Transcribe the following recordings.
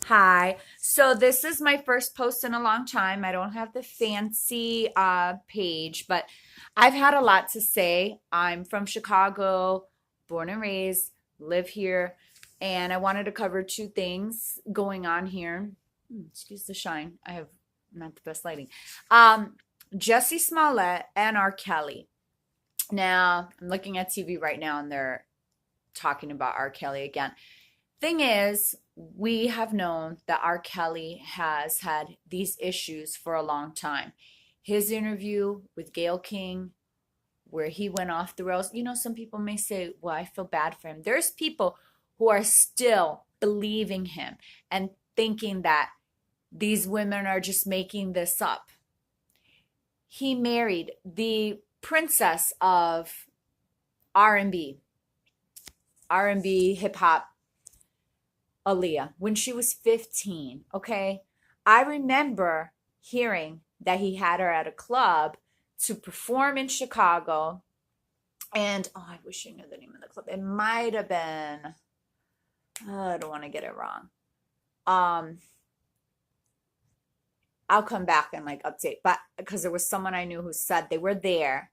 Hi. So this is my first post in a long time. I don't have the fancy page, but I've had a lot to say. I'm from Chicago, born and raised, live here, and I wanted to cover two things going on here. Excuse the shine. I have not the best lighting. Um, Jussie Smollett and R. Kelly. Now, I'm looking at TV right now and they're talking about R. Kelly again. Thing is, we have known that R. Kelly has had these issues for a long time. His interview with Gayle King, where he went off the rails, some people may say, well, I feel bad for him. There's people who are still believing him and thinking that these women are just making this up. He married the princess of R&B, R&B, hip hop, Aaliyah, when she was 15, okay? I remember hearing that he had her at a club to perform in Chicago. And, oh, I wish I knew the name of the club. It might have been, I don't want to get it wrong. Um, I'll come back and like update, but because there was someone I knew who said they were there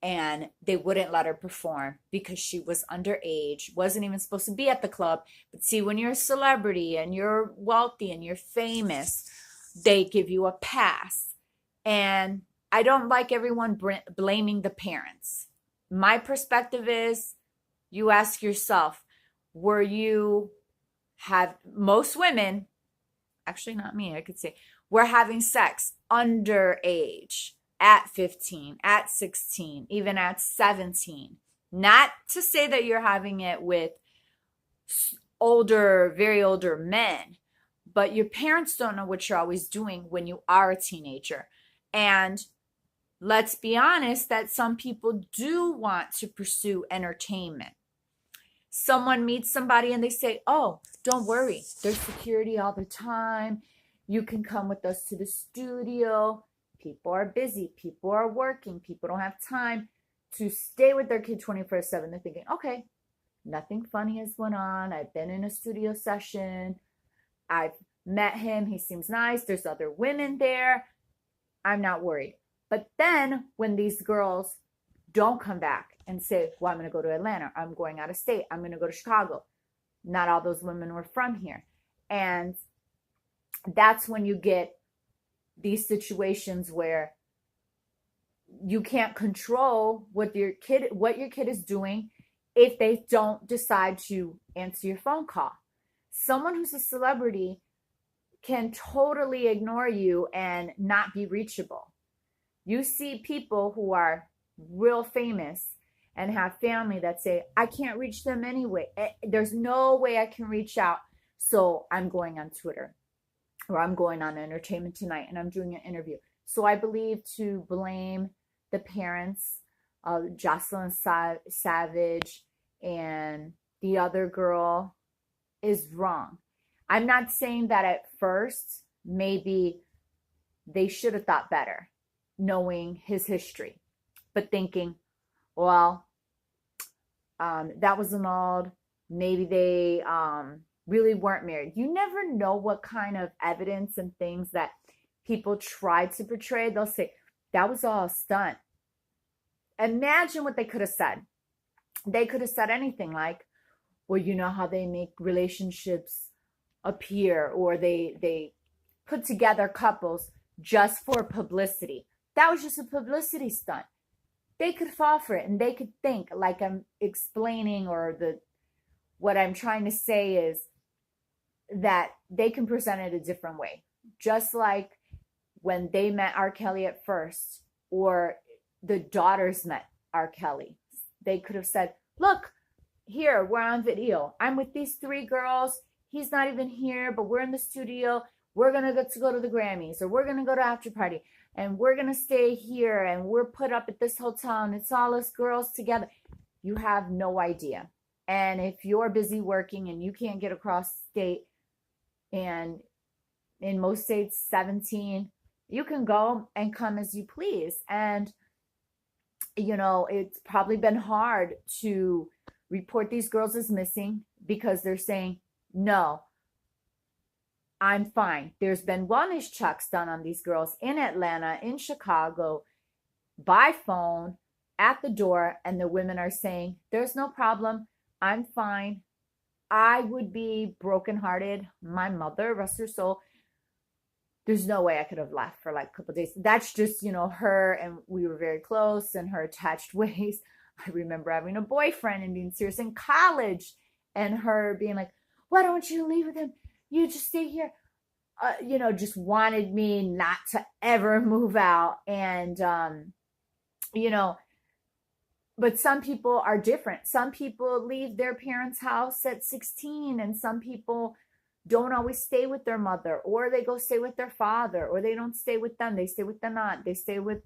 and they wouldn't let her perform because she was underage, wasn't even supposed to be at the club. But see, when you're a celebrity and you're wealthy and you're famous, they give you a pass. And I don't like everyone blaming the parents. My perspective is you ask yourself, were you have most women, actually not me, I could say, were having sex underage at 15, at 16, even at 17. Not to say that you're having it with older, very older men, but your parents don't know what you're always doing when you are a teenager. And let's be honest that some people do want to pursue entertainment. Someone meets somebody and they say, oh, don't worry, there's security all the time. You can come with us to the studio. People are busy. People are working. People don't have time to stay with their kid 24/7. They're thinking, okay, nothing funny has went on. I've been in a studio session. I've met him. He seems nice. There's other women there. I'm not worried. But then when these girls don't come back and say, well, I'm going to go to Atlanta. I'm going out of state. I'm going to go to Chicago. Not all those women were from here. And that's when you get these situations where you can't control what your kid is doing if they don't decide to answer your phone call. Someone who's a celebrity can totally ignore you and not be reachable. You see people who are real famous and have family that say, I can't reach them anyway. There's no way I can reach out. So I'm going on Twitter or I'm going on Entertainment Tonight and I'm doing an interview. So I believe to blame the parents of Jocelyn Savage and the other girl is wrong. I'm not saying that at first, maybe they should have thought better, knowing his history, but thinking, well, that was annulled. Maybe they really weren't married. You never know what kind of evidence and things that people try to portray. They'll say, that was all a stunt. Imagine what they could have said. They could have said anything like, well, you know how they make relationships appear, or they put together couples just for publicity. That was just a publicity stunt. They could fall for it and they could think like I'm explaining, or what I'm trying to say is that they can present it a different way. Just like when they met R. Kelly at first, or the daughters met R. Kelly, they could have said, look, here, we're on video. I'm with these three girls. He's not even here, but we're in the studio. We're going to get to go to the Grammys, or we're going to go to after party, and we're going to stay here, and we're put up at this hotel, and it's all us girls together. You have no idea. And if you're busy working and you can't get across state, and in most states 17, you can go and come as you please. And it's probably been hard to report these girls as missing because they're saying, no, I'm fine. There's been wellness checks done on these girls in Atlanta, in Chicago, by phone, at the door, and the women are saying, there's no problem. I'm fine. I would be brokenhearted. My mother, rest her soul, there's no way I could have left for like a couple of days. That's just, her, and we were very close and her attached ways. I remember having a boyfriend and being serious in college and her being like, why don't you leave with him? You just stay here. Just wanted me not to ever move out. And, but some people are different. Some people leave their parents' house at 16, and some people don't always stay with their mother, or they go stay with their father, or they don't stay with them. They stay with their aunt. They stay with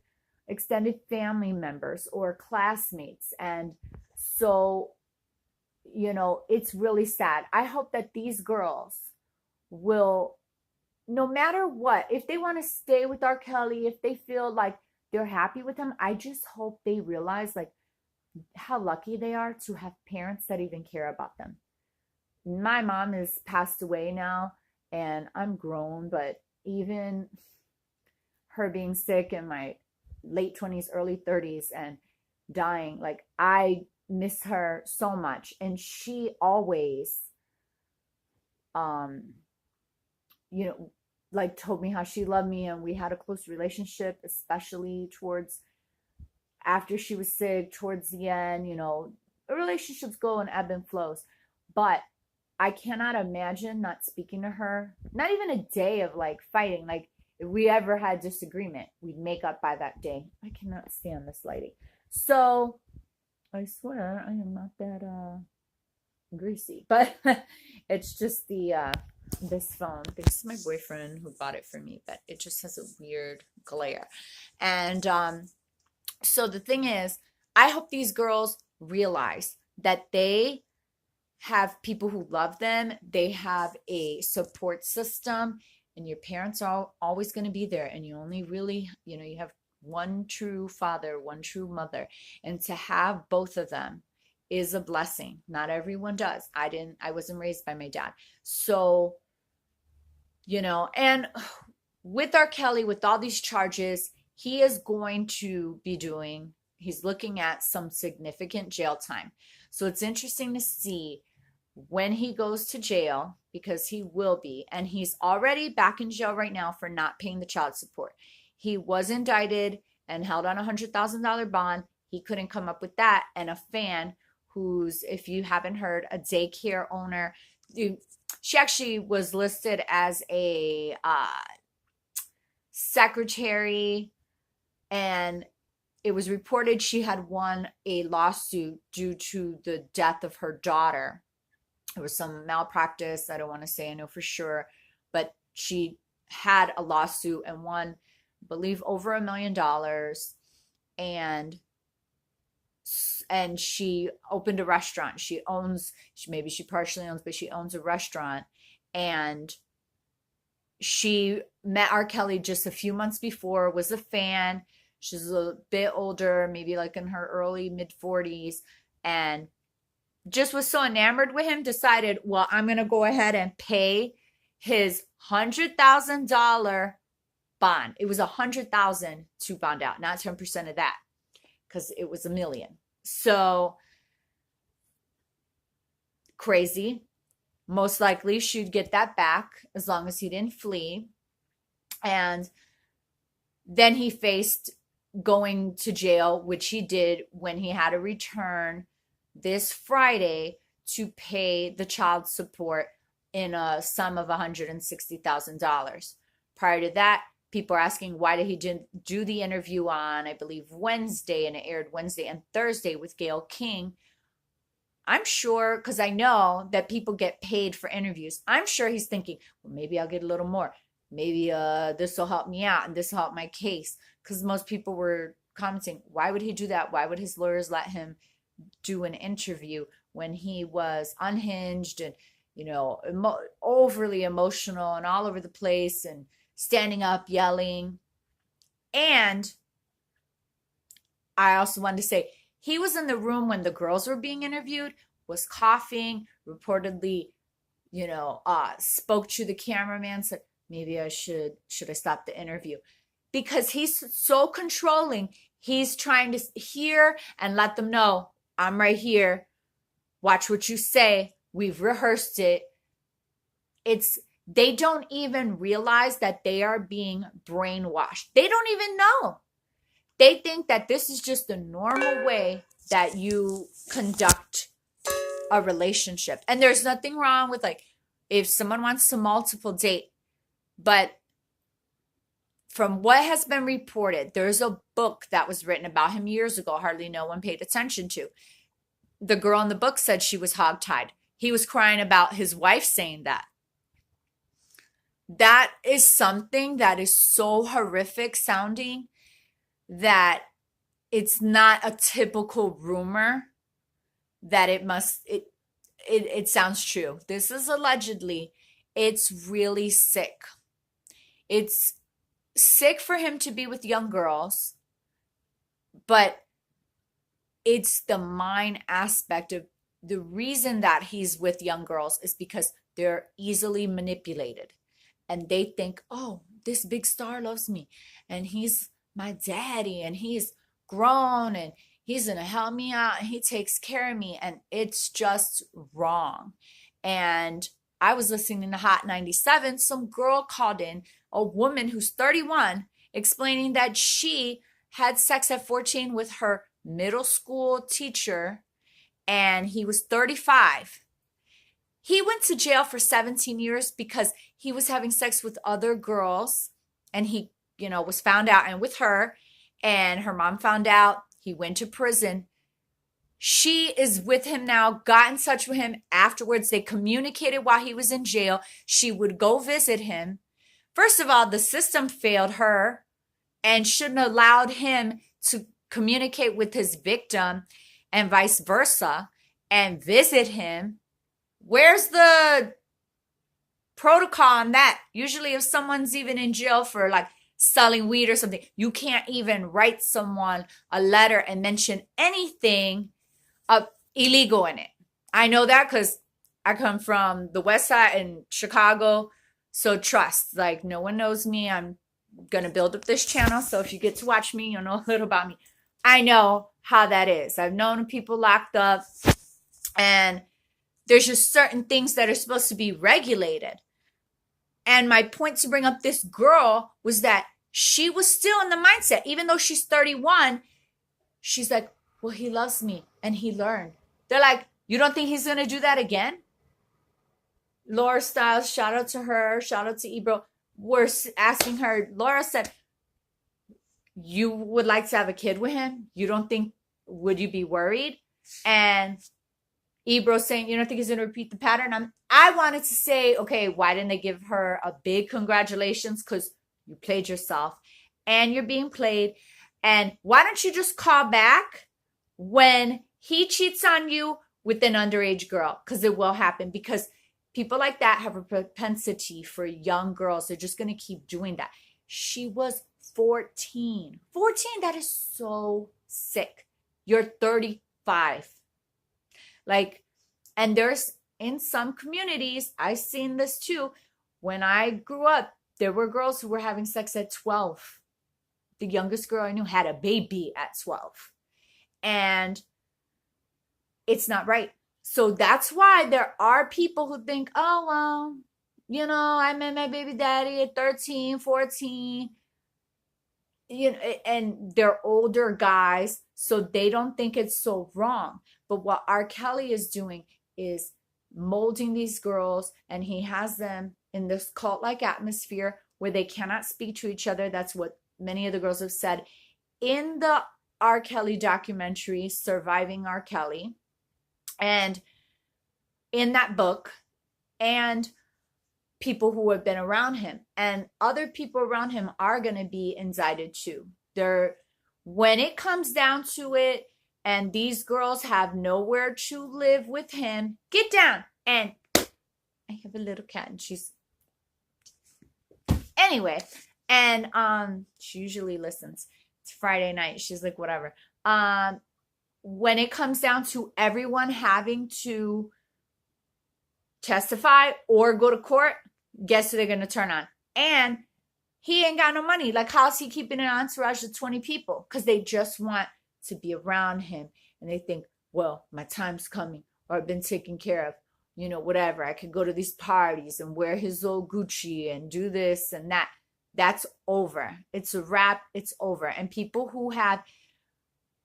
extended family members or classmates. And so, it's really sad. I hope that these girls will, no matter what, if they want to stay with RKelly, if they feel like they're happy with him, I just hope they realize like how lucky they are to have parents that even care about them. My mom has passed away now and I'm grown, but even her being sick in my late 20s, early 30s and dying, like I miss her so much. And she always, like told me how she loved me and we had a close relationship, especially towards after she was sick, towards the end, relationships go and ebb and flows. But I cannot imagine not speaking to her, not even a day of like fighting. Like if we ever had disagreement, we'd make up by that day. I cannot stand this lady. So I swear I am not that greasy, but it's just this phone. This is my boyfriend who bought it for me, but it just has a weird glare. And so the thing is, I hope these girls realize that they have people who love them. They have a support system, and your parents are always going to be there. And you only really, you have one true father, one true mother. And to have both of them is a blessing. Not everyone does. I wasn't raised by my dad. So, and with RKelly, with all these charges, he is going to be he's looking at some significant jail time. So it's interesting to see when he goes to jail, because he will be, and he's already back in jail right now for not paying the child support. He was indicted and held on $100,000 bond. He couldn't come up with that. And a fan who's, if you haven't heard, a daycare owner, she actually was listed as a secretary, and it was reported she had won a lawsuit due to the death of her daughter. There was some malpractice. I don't want to say I know for sure, but she had a lawsuit and won, I believe, over $1 million. And she opened a restaurant. Maybe she partially owns, but she owns a restaurant. And she met RKelly just a few months before, was a fan. She's a bit older, maybe like in her early mid 40s, and just was so enamored with him, decided, well, I'm going to go ahead and pay his $100,000 bond. It was $100,000 to bond out, not 10% of that, because it was $1 million. So crazy. Most likely she'd get that back as long as he didn't flee. And then he faced going to jail, which he did when he had to return this Friday to pay the child support in a sum of $160,000. Prior to that, people are asking, why did he do the interview on, I believe, Wednesday, and it aired Wednesday and Thursday with Gayle King? I'm sure, because I know that people get paid for interviews. I'm sure he's thinking, well, maybe I'll get a little more. Maybe this will help me out and this will help my case. Because most people were commenting, why would he do that? Why would his lawyers let him do an interview when he was unhinged and, overly emotional and all over the place and standing up, yelling? And I also wanted to say, he was in the room when the girls were being interviewed, was coughing, reportedly spoke to the cameraman, said, maybe I should I stop the interview? Because he's so controlling. He's trying to hear and let them know, I'm right here. Watch what you say. We've rehearsed it. They don't even realize that they are being brainwashed. They don't even know. They think that this is just the normal way that you conduct a relationship. And there's nothing wrong with, like, if someone wants to multiple date, but from what has been reported, there's a book that was written about him years ago, hardly no one paid attention to. The girl in the book said she was hogtied. He was crying about his wife saying that. That is something that is so horrific sounding that it's not a typical rumor that it sounds true. This is allegedly. It's really sick. It's sick for him to be with young girls, but it's the mind aspect of the reason that he's with young girls is because they're easily manipulated. And they think, oh, this big star loves me and he's my daddy and he's grown and he's going to help me out and he takes care of me. And it's just wrong. And I was listening to Hot 97. Some girl called in, a woman who's 31, explaining that she had sex at 14 with her middle school teacher and he was 35. He went to jail for 17 years because he was having sex with other girls and he, was found out, and with her, and her mom found out. He went to prison. She is with him now, got in touch with him afterwards. They communicated while he was in jail. She would go visit him. First of all, the system failed her and shouldn't have allowed him to communicate with his victim and vice versa and visit him. Where's the protocol on that? Usually if someone's even in jail for like selling weed or something, you can't even write someone a letter and mention anything illegal in it. I know that because I come from the West Side in Chicago. So trust, like, no one knows me. I'm going to build up this channel. So if you get to watch me, you'll know a little about me. I know how that is. I've known people locked up, and there's just certain things that are supposed to be regulated. And my point to bring up this girl was that she was still in the mindset, even though she's 31, she's like, well, he loves me and he learned. They're like, you don't think he's going to do that again? Laura Stiles, shout out to her, shout out to Ebro. We're asking her, Laura said, you would like to have a kid with him? You don't think, would you be worried? And Ebro saying, you don't think he's going to repeat the pattern? I wanted to say, okay, why didn't they give her a big congratulations? Because you played yourself and you're being played. And why don't you just call back when he cheats on you with an underage girl? Because it will happen. Because people like that have a propensity for young girls. They're just going to keep doing that. She was 14. 14, that is so sick. You're 35. Like, and there's, in some communities, I've seen this too. When I grew up, there were girls who were having sex at 12. The youngest girl I knew had a baby at 12. And it's not right. So that's why there are people who think, oh, well, I met my baby daddy at 13, 14. And they're older guys, so they don't think it's so wrong. But what RKelly is doing is molding these girls, and he has them in this cult-like atmosphere where they cannot speak to each other. That's what many of the girls have said in the RKelly documentary, Surviving RKelly, and in that book, and people who have been around him. And other people around him are going to be indicted too. When it comes down to it, and these girls have nowhere to live with him, get down. And I have a little cat, and she's anyway. And she usually listens. It's Friday night. She's like, whatever. When it comes down to everyone having to testify or go to court, guess who they're going to turn on? And he ain't got no money. Like, how's he keeping an entourage of 20 people? Because they just want to be around him. And they think, well, my time's coming, or I've been taken care of. You know, whatever. I could go to these parties and wear his old Gucci and do this and that. That's over. It's a wrap. It's over. And people who have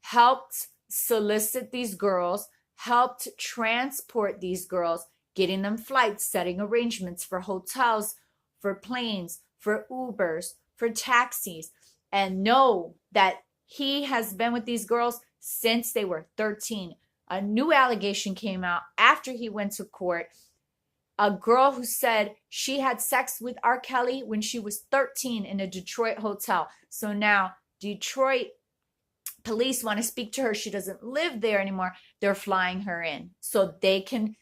helped solicit these girls, helped transport these girls, getting them flights, setting arrangements for hotels, for planes, for Ubers, for taxis, and know that he has been with these girls since they were 13. A new allegation came out after he went to court. A girl who said she had sex with RKelly when she was 13 in a Detroit hotel. So now Detroit police want to speak to her. She doesn't live there anymore. They're flying her in so they can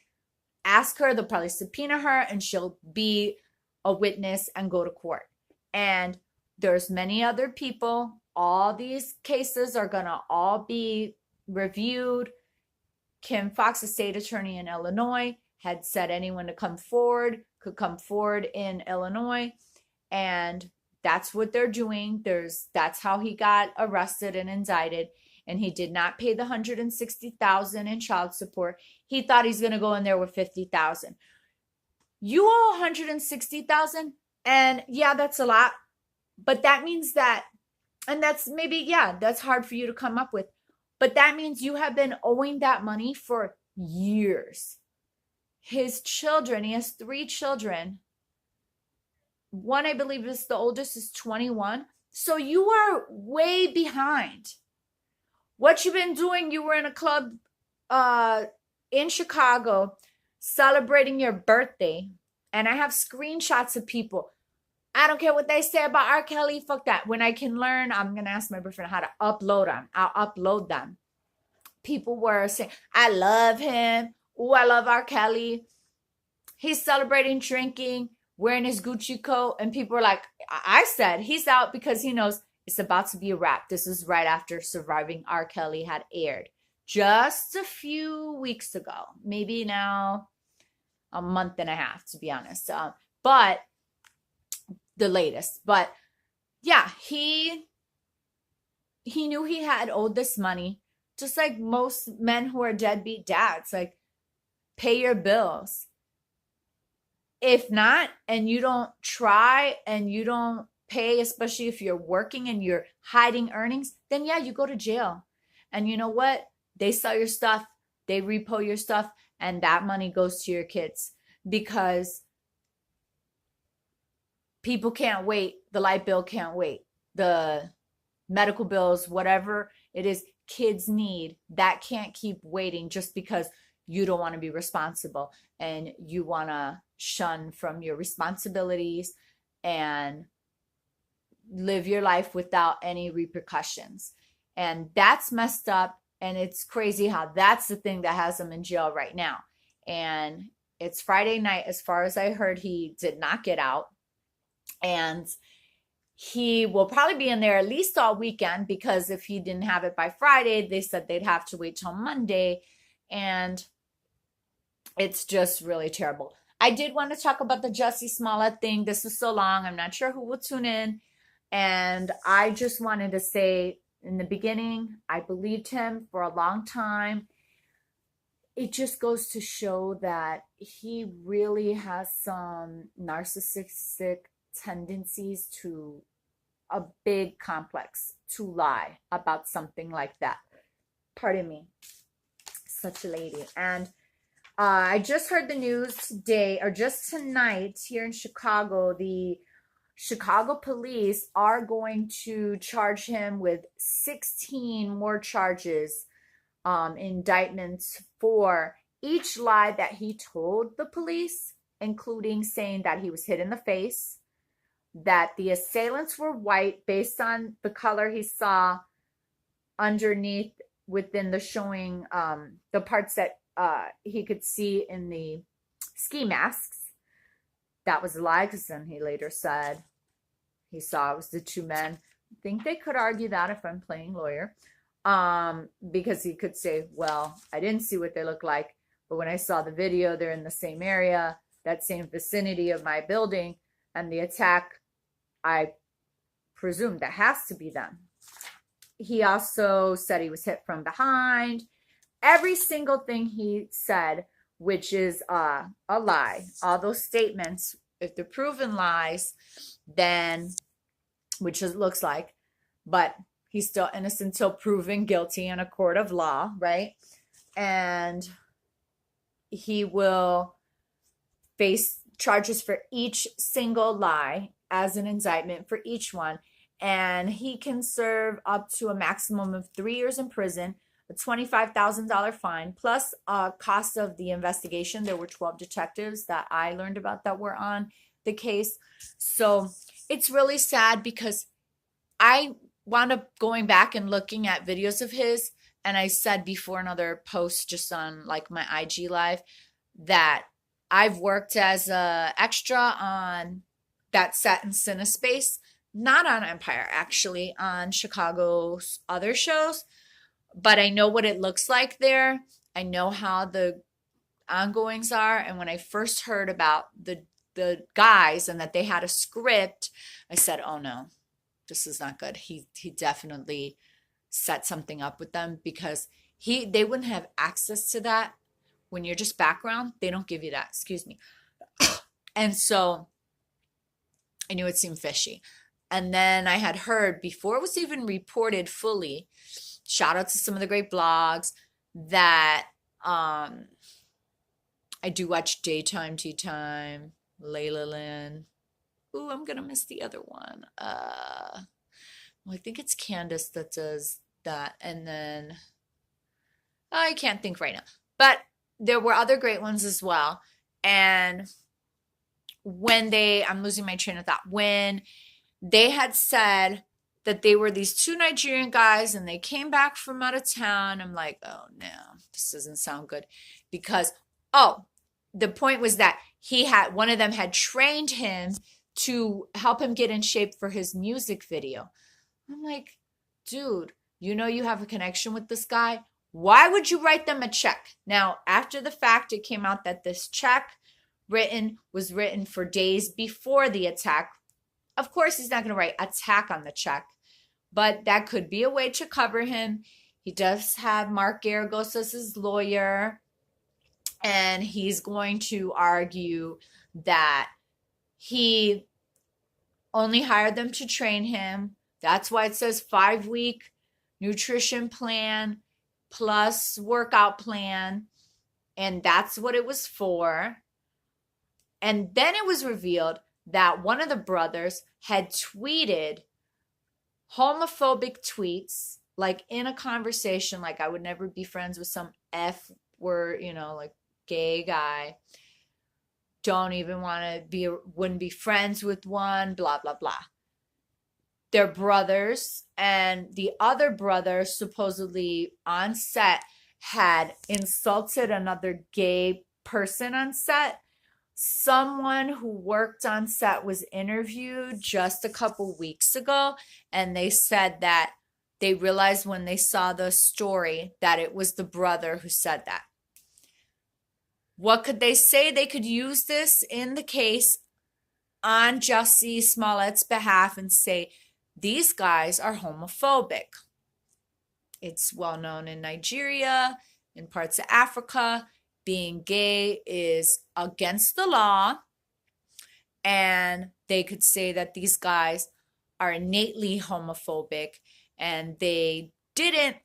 ask her. They'll probably subpoena her and she'll be a witness and go to court. And there's many other people. All these cases are going to all be reviewed. Kim Foxx, the state attorney in Illinois, had said anyone to come forward could come forward in Illinois. And that's what they're doing. That's how he got arrested and indicted. And he did not pay the $160,000 in child support. He thought he's going to go in there with $50,000. You owe $160,000, and yeah, that's a lot. But that means that, and that's maybe, yeah, that's hard for you to come up with. But that means you have been owing that money for years. His children, he has 3 children. One, I believe, is the oldest, is 21. So you are way behind. What you've been doing, you were in a club in Chicago celebrating your birthday. And I have screenshots of people. I don't care what they say about RKelly. Fuck that. When I can learn, I'm going to ask my boyfriend how to upload them. I'll upload them. People were saying, I love him. Oh, I love RKelly. He's celebrating drinking, wearing his Gucci coat. And people were like, I said, he's out because he knows it's about to be a wrap. This is right after Surviving RKelly had aired just a few weeks ago. Maybe now a month and a half, to be honest. But the latest. But yeah, he knew he had owed this money, just like most men who are deadbeat dads. Like, pay your bills. If not, and you don't try and you don't pay, especially if you're working and you're hiding earnings, then yeah, you go to jail. And you know what? They sell your stuff, they repo your stuff, and that money goes to your kids because people can't wait. The light bill can't wait. The medical bills, whatever it is kids need, that can't keep waiting just because you don't want to be responsible and you want to shun from your responsibilities and live your life without any repercussions. And that's messed up. And it's crazy how that's the thing that has him in jail right now. And it's Friday night. As far as I heard, he did not get out. And he will probably be in there at least all weekend, because if he didn't have it by Friday, they said they'd have to wait till Monday. And it's just really terrible. I did want to talk about the Jussie Smollett thing. This was so long. I'm not sure who will tune in. And I just wanted to say, in the beginning, I believed him for a long time. It just goes to show that he really has some narcissistic tendencies to a big complex to lie about something like that. Pardon me. Such a lady. And I just heard the news today, or just tonight, here in Chicago, the Chicago police are going to charge him with 16 more charges, indictments for each lie that he told the police, including saying that he was hit in the face, that the assailants were white based on the color he saw underneath within the showing, the parts that he could see in the ski masks. That was a lie, because then he later said he saw it was the 2 men. I think they could argue that if I'm playing lawyer, because he could say, well, I didn't see what they look like, But when I saw the video, they're in the same area, that same vicinity of my building, and the attack, I presume that has to be them. He also said he was hit from behind. Every single thing he said, which is a lie. All those statements, if they're proven lies, then, which it looks like, but he's still innocent until proven guilty in a court of law, right? And he will face charges for each single lie as an indictment for each one. And he can serve up to a maximum of 3 years in prison, a $25,000 fine, plus cost of the investigation. There were 12 detectives that I learned about that were on the case. So it's really sad because I wound up going back and looking at videos of his. And I said before another post just on like my IG live that I've worked as a extra on that set in CineSpace, not on Empire, actually, on Chicago's other shows. But I know what it looks like there. I know how the ongoings are. And when I first heard about the guys and that they had a script, I said, oh no, this is not good. He definitely set something up with them, because they wouldn't have access to that. When you're just background, they don't give you that. Excuse me. And so I knew it seemed fishy. And then I had heard before it was even reported fully, shout out to some of the great blogs, that I do watch Daytime Tea Time, Layla Lynn. Ooh, I'm going to miss the other one. Well, I think it's Candace that does that. And then I can't think right now. But there were other great ones as well. And when I'm losing my train of thought, when they had said that they were these two Nigerian guys and they came back from out of town, I'm like, oh no, this doesn't sound good. Because, the point was that one of them had trained him to help him get in shape for his music video. I'm like, dude, you know you have a connection with this guy. Why would you write them a check? Now, after the fact, it came out that this check was written for days before the attack. Of course, he's not going to write attack on the check, but that could be a way to cover him. He does have Mark Garagos as his lawyer, and he's going to argue that he only hired them to train him. That's why it says 5-week nutrition plan plus workout plan. And that's what it was for. And then it was revealed that one of the brothers had tweeted homophobic tweets, like in a conversation, like I would never be friends with some F word, like gay guy. Don't even wouldn't be friends with one, blah, blah, blah. They're brothers, and the other brother supposedly on set had insulted another gay person on set. Someone who worked on set was interviewed just a couple weeks ago, and they said that they realized when they saw the story that it was the brother who said that. What could they say? They could use this in the case on Jussie Smollett's behalf and say, these guys are homophobic. It's well known in Nigeria, in parts of Africa, being gay is against the law. And they could say that these guys are innately homophobic and they didn't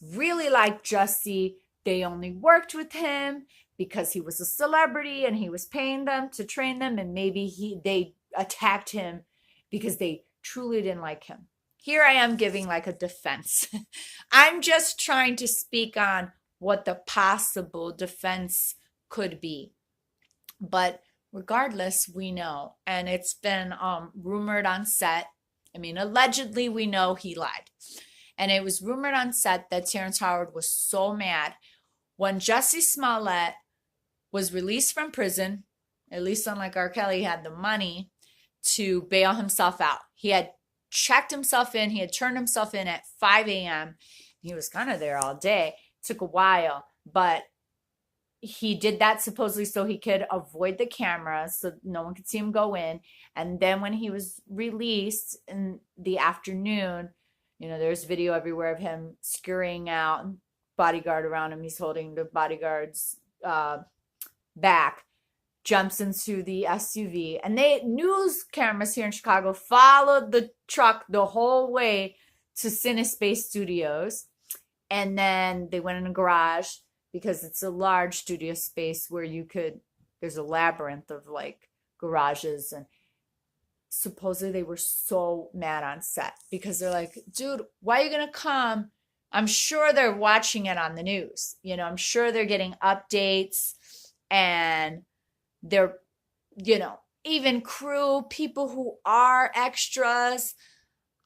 really like Jussie. They only worked with him because he was a celebrity and he was paying them to train them, and maybe they attacked him because they truly didn't like him. Here I am giving like a defense. I'm just trying to speak on what the possible defense could be. But regardless, we know, and it's been rumored on set. I mean, allegedly we know he lied. And it was rumored on set that Terrence Howard was so mad when Jussie Smollett was released from prison, at least unlike RKelly, had the money to bail himself out. He had checked himself in. He had turned himself in at 5 a.m. He was kind of there all day. It took a while, but he did that supposedly so he could avoid the cameras so no one could see him go in. And then when he was released in the afternoon, there's video everywhere of him scurrying out, bodyguard around him. He's holding the bodyguard's back, jumps into the SUV, and news cameras here in Chicago followed the truck the whole way to CineSpace Studios. And then they went in a garage because it's a large studio space where there's a labyrinth of like garages. And supposedly they were so mad on set because they're like, dude, why are you going to come? I'm sure they're watching it on the news. I'm sure they're getting updates, and they're, even crew, people who are extras.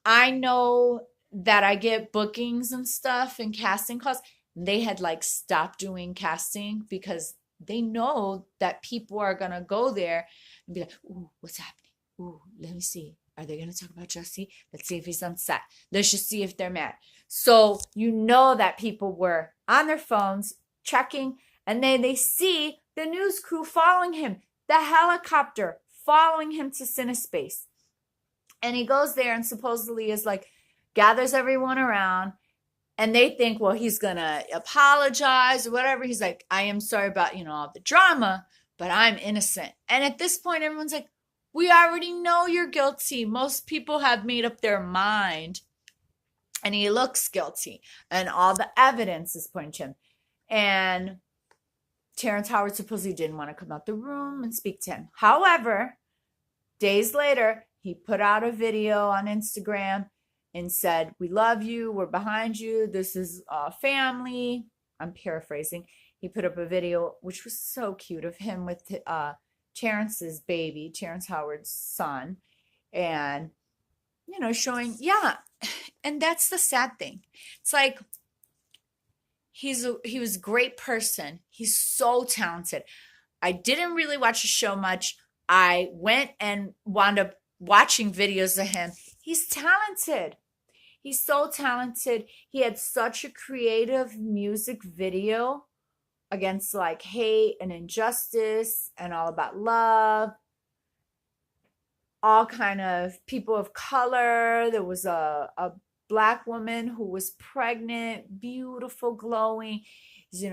I know that I get bookings and stuff and casting calls. They had like stopped doing casting because they know that people are going to go there and be like, ooh, what's happening? Ooh, let me see. Are they going to talk about Jussie? Let's see if he's on set. Let's just see if they're mad. So that people were on their phones checking, and then they see the news crew following him, the helicopter following him to CineSpace. And he goes there and supposedly is like, gathers everyone around, and they think, well, he's going to apologize or whatever. He's like, I am sorry about, all the drama, but I'm innocent. And at this point, everyone's like, we already know you're guilty. Most people have made up their mind. And he looks guilty. And all the evidence is pointing to him. And Terrence Howard supposedly didn't want to come out the room and speak to him. However, days later, he put out a video on Instagram and said, we love you. We're behind you. This is family. I'm paraphrasing. He put up a video, which was so cute, of him with Terrence's baby, Terrence Howard's son. And, showing, yeah. And that's the sad thing. It's like, he was a great person. He's so talented. I didn't really watch the show much. I went and wound up watching videos of him. He's talented. He's so talented. He had such a creative music video against like hate and injustice and all about love. All kind of people of color. There was a Black woman who was pregnant, beautiful, glowing,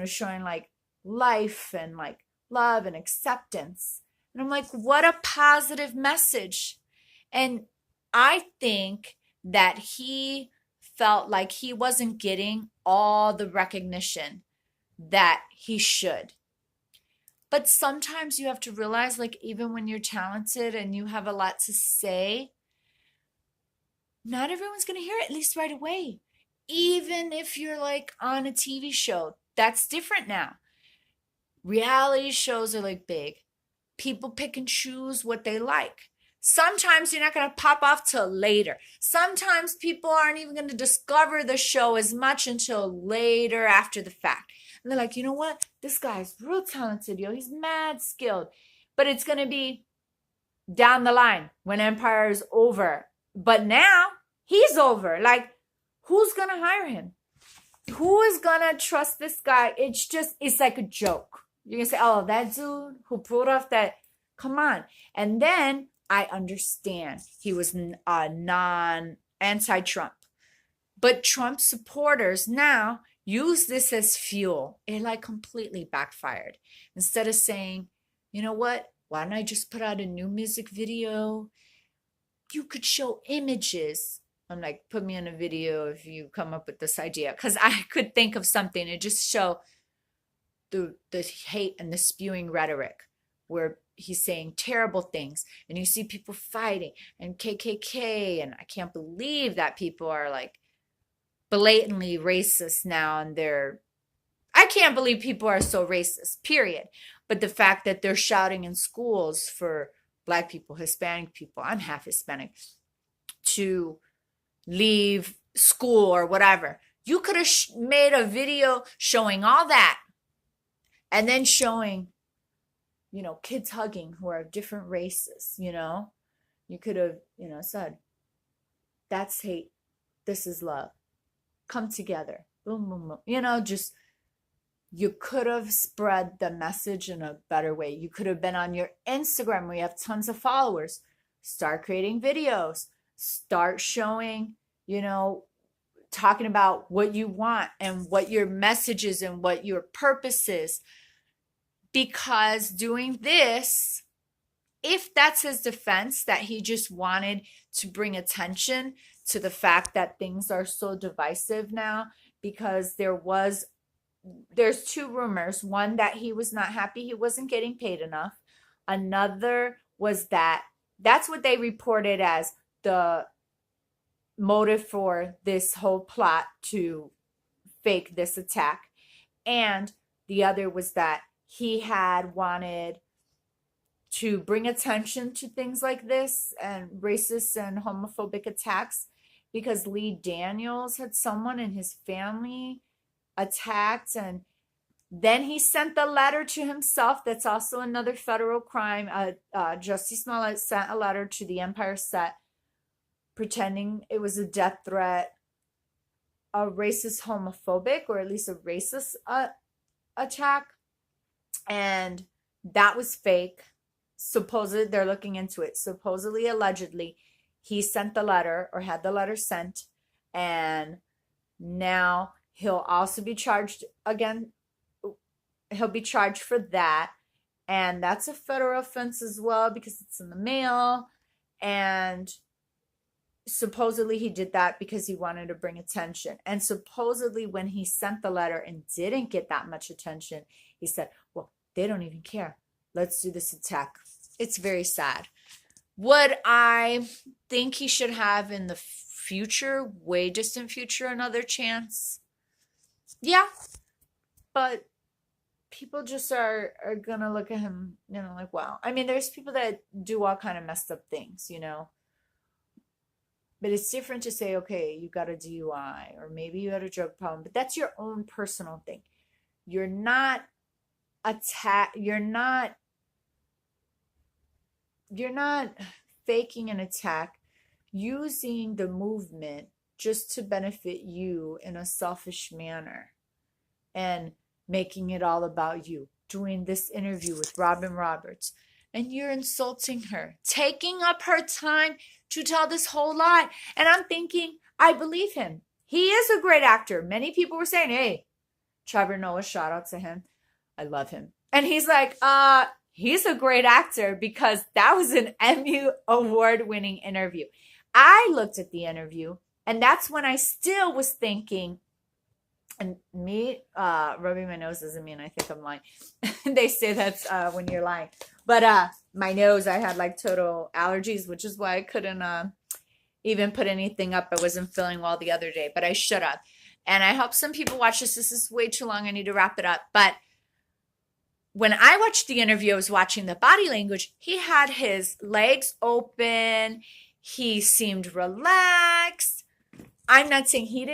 showing like life and like love and acceptance. And I'm like, what a positive message. And I think that he felt like he wasn't getting all the recognition that he should. But sometimes you have to realize, like, even when you're talented and you have a lot to say, not everyone's going to hear it, at least right away. Even if you're like on a TV show, that's different now. Reality shows are like big. People pick and choose what they like. Sometimes you're not going to pop off till later. Sometimes people aren't even going to discover the show as much until later after the fact. And they're like, you know what? This guy's real talented, yo. He's mad skilled. But it's going to be down the line when Empire is over. But now he's over. Like, who's going to hire him? Who is going to trust this guy? It's like a joke. You're going to say, oh, that dude who pulled off that. Come on. And then I understand he was anti-Trump. But Trump supporters now use this as fuel. It like completely backfired. Instead of saying, you know what? Why don't I just put out a new music video? You could show images. I'm like, put me in a video if you come up with this idea. Because I could think of something to just show the hate and the spewing rhetoric where he's saying terrible things. And you see people fighting and KKK. And I can't believe that people are like blatantly racist now. And I can't believe people are so racist, period. But the fact that they're shouting in schools for Black people, Hispanic people, I'm half Hispanic, to leave school or whatever. You could have made a video showing all that and then showing, kids hugging who are of different races, You could have, said, that's hate. This is love. Come together. Boom, boom, boom. Just You could have spread the message in a better way. You could have been on your Instagram where you have tons of followers. Start creating videos. Start showing, talking about what you want and what your message is and what your purpose is. Because doing this, if that's his defense, that he just wanted to bring attention to the fact that things are so divisive now, because there's two rumors. One, that he was not happy he wasn't getting paid enough. Another was that's what they reported as the motive for this whole plot to fake this attack. And the other was that he had wanted to bring attention to things like this and racist and homophobic attacks, because Lee Daniels had someone in his family attacked, and then he sent the letter to himself. That's also another federal crime. Jussie Smollett sent a letter to the Empire Set pretending it was a death threat, a racist homophobic, or at least a racist attack, and that was fake. Supposedly, they're looking into it. Supposedly, allegedly, he sent the letter or had the letter sent, and now he'll also be charged again. He'll be charged for that, and that's a federal offense as well because it's in the mail. And supposedly he did that because he wanted to bring attention. And supposedly when he sent the letter and didn't get that much attention, he said, well, they don't even care. Let's do this attack. It's very sad. Would I think he should have in the future, way distant future, another chance? Yeah, but people just are gonna look at him, like, wow. I mean, there's people that do all kind of messed up things, but it's different to say, okay, you got a DUI, or maybe you had a drug problem, but that's your own personal thing. You're not faking an attack, using the movement just to benefit you in a selfish manner and making it all about you. Doing this interview with Robin Roberts, and you're insulting her, taking up her time to tell this whole lie. And I'm thinking, I believe him. He is a great actor. Many people were saying, hey, Trevor Noah, shout out to him. I love him. And he's like, he's a great actor, because that was an Emmy award-winning interview. I looked at the interview, and that's when I still was thinking, and me rubbing my nose doesn't mean I think I'm lying. They say that's when you're lying. But my nose, I had like total allergies, which is why I couldn't even put anything up. I wasn't feeling well the other day, but I should have. And I hope some people watch this. This is way too long. I need to wrap it up. But when I watched the interview, I was watching the body language. He had his legs open. He seemed relaxed. I'm not saying he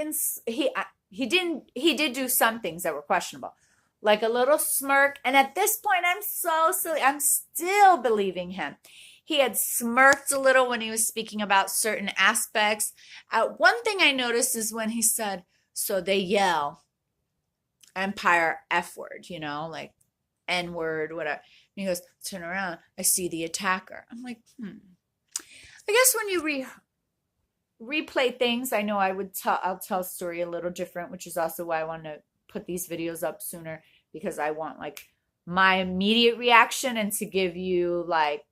did do some things that were questionable, like a little smirk. And at this point, I'm so silly. I'm still believing him. He had smirked a little when he was speaking about certain aspects. One thing I noticed is when he said, so they yell Empire F word, like N word, whatever. And he goes, turn around. I see the attacker. I'm like, I guess when you replay things, I know I'll tell a story a little different, which is also why I want to put these videos up sooner, because I want like my immediate reaction and to give you like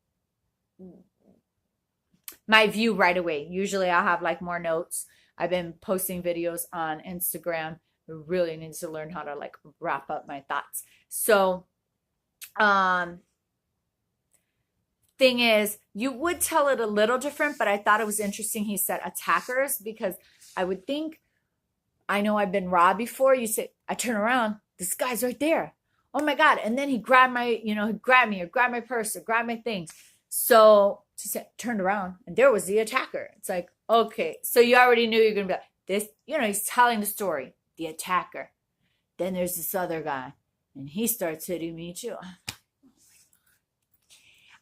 my view right away. Usually I'll have like more notes. I've been posting videos on Instagram. I really need to learn how to like wrap up my thoughts. So thing is, you would tell it a little different, but I thought it was interesting he said attackers, because I would think, I know I've been robbed before. You say, I turn around, this guy's right there. Oh my God. And then he grabbed he grabbed me or grabbed my purse or grabbed my things. So to say, turned around and there was the attacker. It's like, okay. So you already knew you're going to be like this, he's telling the story, the attacker. Then there's this other guy and he starts hitting me too.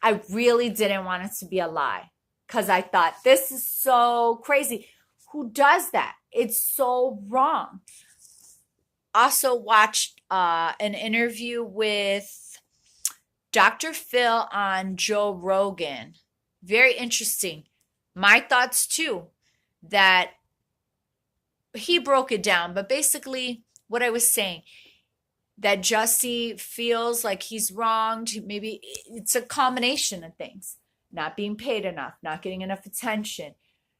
I really didn't want it to be a lie, because I thought, this is so crazy. Who does that? It's so wrong. Also watched an interview with Dr. Phil on Joe Rogan. Very interesting. My thoughts too, that he broke it down, but basically what I was saying, that Jussie feels like he's wronged. Maybe it's a combination of things. Not being paid enough, not getting enough attention,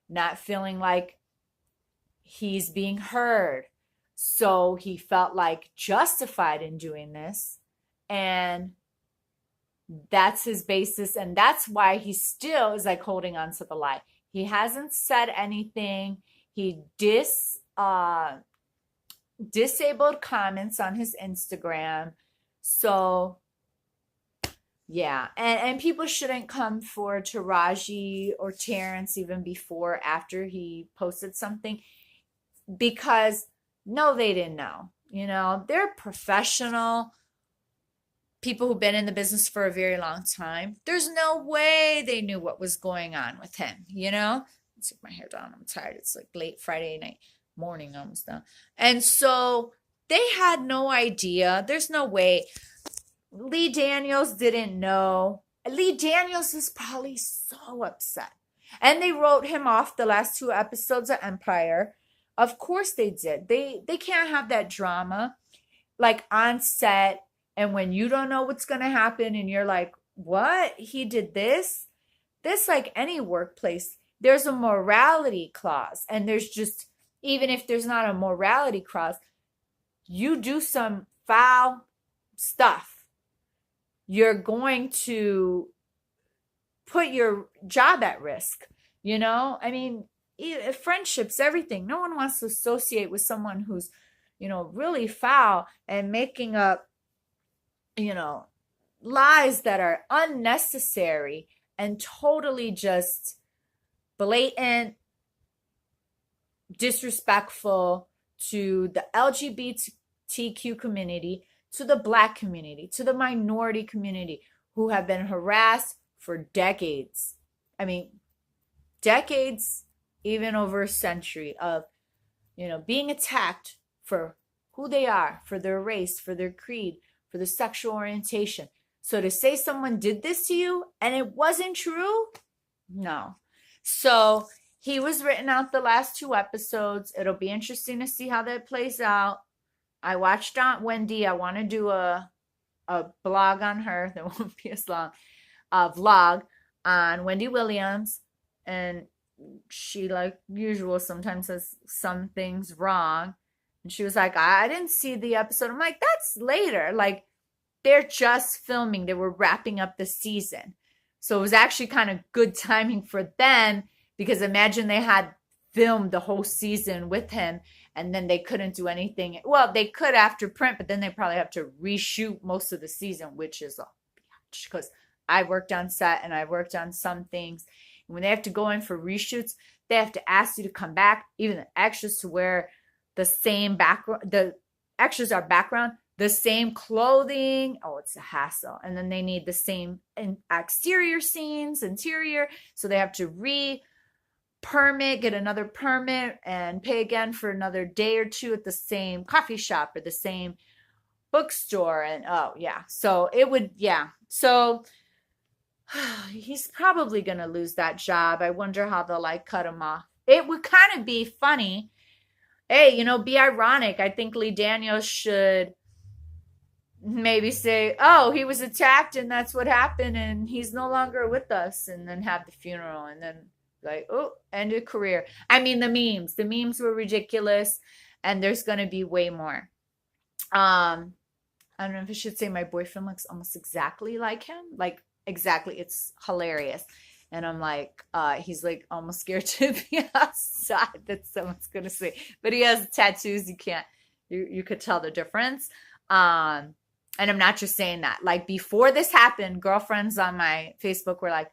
not feeling like he's being heard. So he felt like justified in doing this. And that's his basis. And that's why he still is like holding on to the lie. He hasn't said anything. He disabled comments on his Instagram. So yeah, and people shouldn't come forward to Raji or Terrence even before, after he posted something, because no, they didn't know. You know, they're professional people who've been in the business for a very long time. There's no way they knew what was going on with him, you know? Let's take my hair down. I'm tired. It's like late Friday night, morning almost done. And so they had no idea. There's no way. Lee Daniels didn't know. Lee Daniels is probably so upset. And they wrote him off the last 2 episodes of Empire. Of course they did. They can't have that drama like on set, and when you don't know what's going to happen and you're like, what? He did this? This, like any workplace, there's a morality clause. And there's just, even if there's not a morality clause, you do some foul stuff, you're going to put your job at risk. You know, I mean, friendships, everything. No one wants to associate with someone who's, you know, really foul and making up, you know, lies that are unnecessary and totally just blatant, disrespectful to the LGBTQ community, to the Black community, to the minority community, who have been harassed for decades. I mean, decades, even over a century of, you know, being attacked for who they are, for their race, for their creed, for their sexual orientation. So to say someone did this to you and it wasn't true, no. So he was written out the last 2 episodes. It'll be interesting to see how that plays out. I watched Aunt Wendy. I want to do a blog on her. That won't be as long. A vlog on Wendy Williams. And she, like usual, sometimes says some things wrong. And she was like, I didn't see the episode. I'm like, that's later. Like, they're just filming. They were wrapping up the season. So it was actually kind of good timing for them, because imagine they had filmed the whole season with him and then they couldn't do anything. Well, they could after print, but then they probably have to reshoot most of the season, which is because I worked on set and I worked on some things. And when they have to go in for reshoots, they have to ask you to come back, even the extras, to wear the same background. The extras are background, the same clothing. Oh, it's a hassle. And then they need the same exterior scenes, interior. So they have to get another permit and pay again for another day or 2 at the same coffee shop or the same bookstore. And oh yeah. So it would, yeah. So he's probably going to lose that job. I wonder how they'll like cut him off. It would kind of be funny. Hey, you know, be ironic. I think Lee Daniels should maybe say, oh, he was attacked and that's what happened and he's no longer with us, and then have the funeral and then like, oh, ended career. I mean, the memes were ridiculous, and there's going to be way more. I don't know if I should say my boyfriend looks almost exactly like him. Like, exactly. It's hilarious. And I'm like, he's like almost scared to be outside that someone's going to say, but he has tattoos. You could tell the difference. And I'm not just saying that. Like, before this happened, girlfriends on my Facebook were like,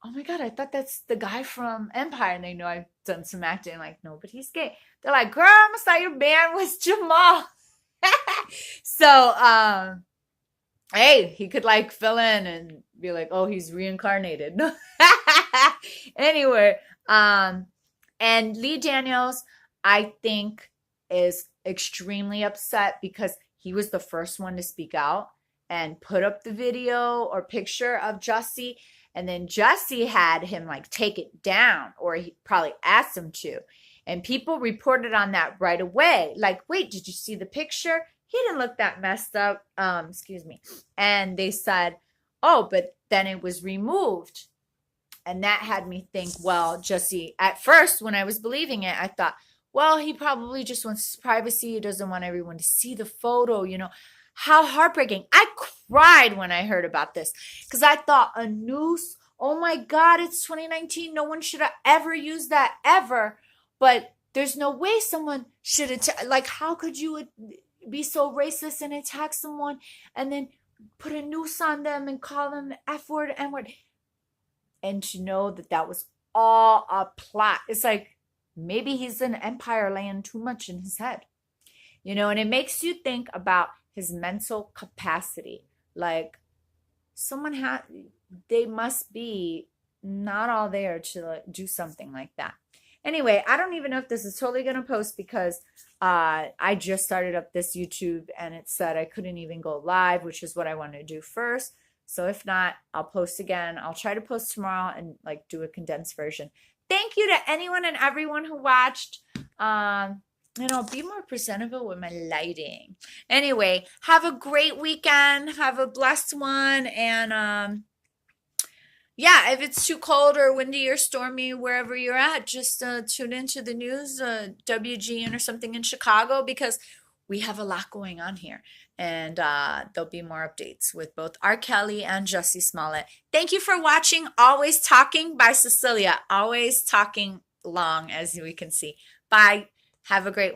oh my God, I thought that's the guy from Empire. And they know I've done some acting. Like, no, but he's gay. They're like, girl, I almost thought your man was Jamal. So, hey, he could like fill in and be like, oh, he's reincarnated. Anyway, and Lee Daniels, I think, is extremely upset because he was the first one to speak out and put up the video or picture of Jussie. And then Jussie had him like take it down, or he probably asked him to. And people reported on that right away. Like, wait, did you see the picture? He didn't look that messed up. Excuse me. And they said, oh, but then it was removed. And that had me think, well, Jussie, at first when I was believing it, I thought, well, he probably just wants his privacy. He doesn't want everyone to see the photo, you know. How heartbreaking. I cried when I heard about this because I thought a noose, oh my God, it's 2019. No one should have ever used that ever. But there's no way someone should attack. Like, how could you be so racist and attack someone and then put a noose on them and call them the F word, N word? And to know that that was all a plot. It's like, maybe he's an empire laying too much in his head, you know, and it makes you think about his mental capacity. Like, they must be not all there to do something like that. Anyway, I don't even know if this is totally going to post because I just started up this YouTube and it said I couldn't even go live, which is what I wanted to do first. So if not, I'll post again. I'll try to post tomorrow and like do a condensed version. Thank you to anyone and everyone who watched. And I'll be more presentable with my lighting. Anyway, have a great weekend. Have a blessed one. And yeah, if it's too cold or windy or stormy wherever you're at, just tune into the news, WGN or something in Chicago, because we have a lot going on here. And there'll be more updates with both RKelly and Jussie Smollett. Thank you for watching. Always Talking by Cecilia. Always talking long, as we can see. Bye. Have a great one.